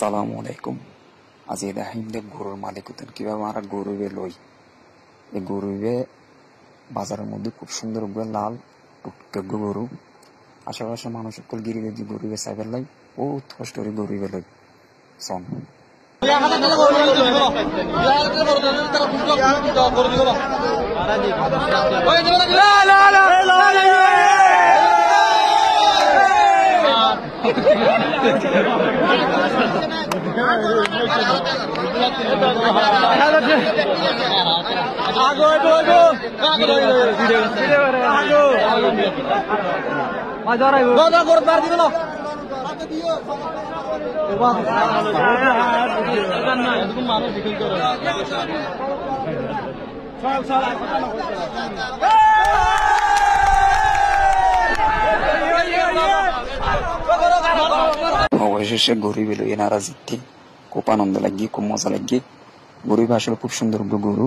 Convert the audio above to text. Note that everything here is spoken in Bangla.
সালামু আলাইকুম। আজি দেখাইম দে গরুর মালিক হতেন কিভাবে আমরা গরুবে লই। এই গরুবে বাজারের মধ্যে খুব সুন্দর লাল টুকটুক গরু, আশেপাশে মানুষ সকল গিরিবে দিয়ে গরুবে সাইবের লাই বহুত কষ্ট করে গরুবে লই সন অবশেষে গরিবে লই এনারা জিততে খুব আনন্দ লাগি, খুব মজা লাগি। গরিব আসলে খুব সুন্দর গরু।